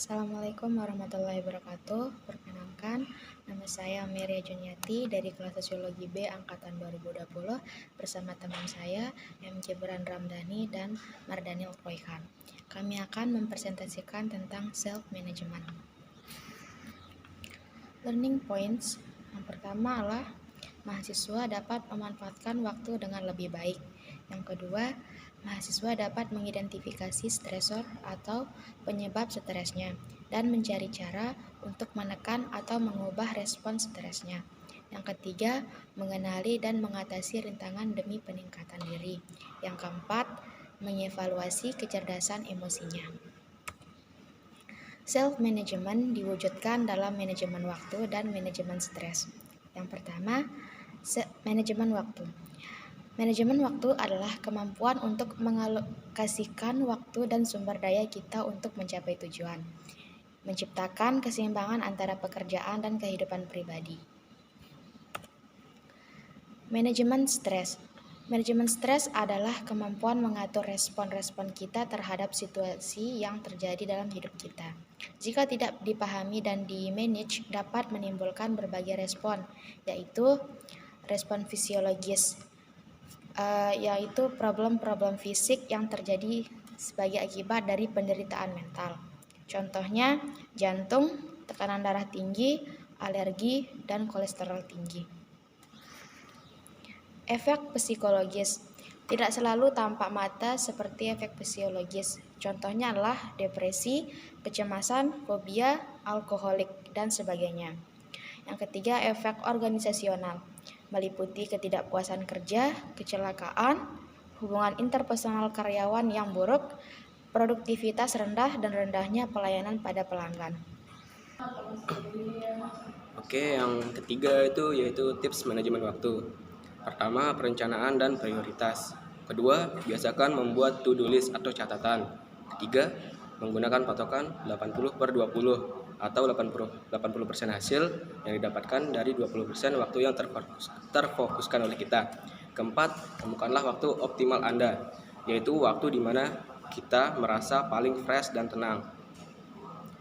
Assalamualaikum warahmatullahi wabarakatuh. Perkenalkan, nama saya Meria Juniati dari kelas Sosiologi B Angkatan 2020 bersama teman saya M. Gibran Ramdhani dan Mardhanil Royhan. Kami akan mempresentasikan tentang self-management. Learning points yang pertama adalah mahasiswa dapat memanfaatkan waktu dengan lebih baik. Yang kedua, mahasiswa dapat mengidentifikasi stresor atau penyebab stresnya dan mencari cara untuk menekan atau mengubah respon stresnya. Yang ketiga, mengenali dan mengatasi rintangan demi peningkatan diri. Yang keempat, mengevaluasi kecerdasan emosinya. Self-management diwujudkan dalam manajemen waktu dan manajemen stres. Yang pertama, manajemen waktu. Manajemen waktu adalah kemampuan untuk mengalokasikan waktu dan sumber daya kita untuk mencapai tujuan, menciptakan keseimbangan antara pekerjaan dan kehidupan pribadi. Manajemen stres. Manajemen stres adalah kemampuan mengatur respon-respon kita terhadap situasi yang terjadi dalam hidup kita. Jika tidak dipahami dan di-manage, dapat menimbulkan berbagai respon, yaitu respon fisiologis, yaitu problem-problem fisik yang terjadi sebagai akibat dari penderitaan mental. Contohnya jantung, tekanan darah tinggi, alergi, dan kolesterol tinggi. Efek psikologis tidak selalu tampak mata seperti efek fisiologis. Contohnya adalah depresi, kecemasan, fobia, alkoholik, dan sebagainya. Yang ketiga, efek organisasional meliputi ketidakpuasan kerja, kecelakaan, hubungan interpersonal karyawan yang buruk, produktivitas rendah, dan rendahnya pelayanan pada pelanggan. Oke, yang ketiga yaitu tips manajemen waktu. Pertama, perencanaan dan prioritas. Kedua, biasakan membuat to-do list atau catatan. Ketiga, menggunakan patokan 80/20 atau 80% hasil yang didapatkan dari 20% waktu yang terfokuskan oleh kita. Keempat, temukanlah waktu optimal Anda, yaitu waktu di mana kita merasa paling fresh dan tenang.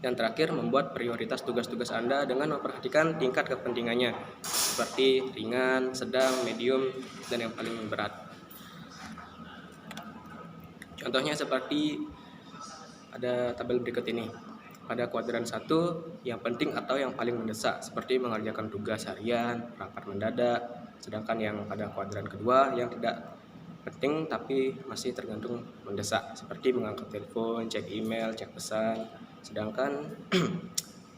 Dan terakhir, membuat prioritas tugas-tugas Anda dengan memperhatikan tingkat kepentingannya, seperti ringan, sedang, medium, dan yang paling berat. Contohnya seperti ada tabel berikut ini. Pada kuadran 1, yang penting atau yang paling mendesak, seperti mengerjakan tugas harian, rapat mendadak. Sedangkan yang pada kuadran kedua, yang tidak penting tapi masih tergantung mendesak, seperti mengangkat telepon, cek email, cek pesan. Sedangkan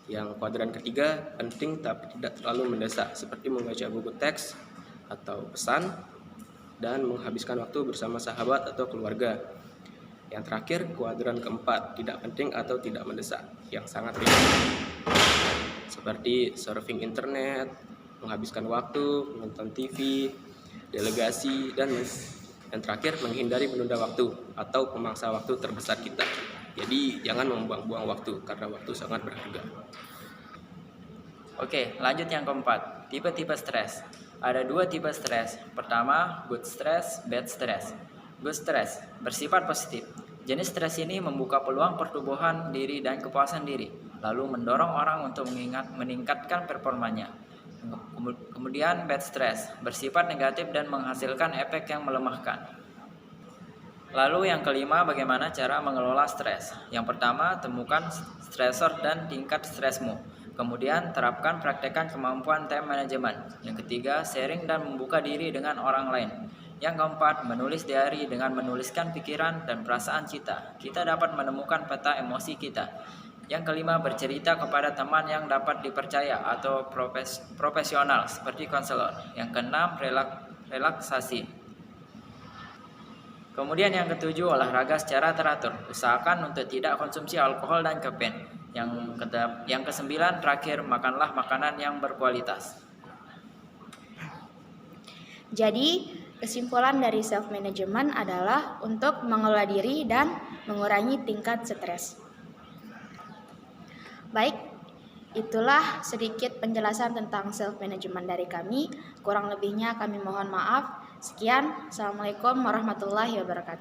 yang kuadran ketiga, penting tapi tidak terlalu mendesak, seperti membaca buku teks atau pesan dan menghabiskan waktu bersama sahabat atau keluarga. Yang terakhir, kuadran keempat, tidak penting atau tidak mendesak, yang sangat ringan, seperti surfing internet, menghabiskan waktu, menonton TV, delegasi, dan terakhir, menghindari menunda waktu atau pemangsa waktu terbesar kita. Jadi jangan membuang-buang waktu karena waktu sangat berharga. Oke, lanjut yang keempat, tipe-tipe stres. Ada 2 tipe stres. Pertama, good stress, bad stress. Good stress bersifat positif. Jenis stres ini membuka peluang pertumbuhan diri dan kepuasan diri, lalu mendorong orang untuk meningkatkan performanya. Kemudian bad stress bersifat negatif dan menghasilkan efek yang melemahkan. Lalu yang kelima, bagaimana cara mengelola stres? Yang pertama, temukan stresor dan tingkat stresmu. Kemudian terapkan praktekkan kemampuan time management. Yang ketiga, sharing dan membuka diri dengan orang lain. Yang keempat, menulis diary dengan menuliskan pikiran dan perasaan kita. Kita dapat menemukan peta emosi kita. Yang kelima, bercerita kepada teman yang dapat dipercaya atau profesional seperti konselor. Yang keenam, relaksasi. Kemudian yang ketujuh, olahraga secara teratur. Usahakan untuk tidak konsumsi alkohol dan kafein. Yang kesembilan, terakhir, makanlah makanan yang berkualitas. Jadi, kesimpulan dari self-management adalah untuk mengelola diri dan mengurangi tingkat stres. Baik, itulah sedikit penjelasan tentang self-management dari kami. Kurang lebihnya kami mohon maaf. Sekian, Assalamualaikum warahmatullahi wabarakatuh.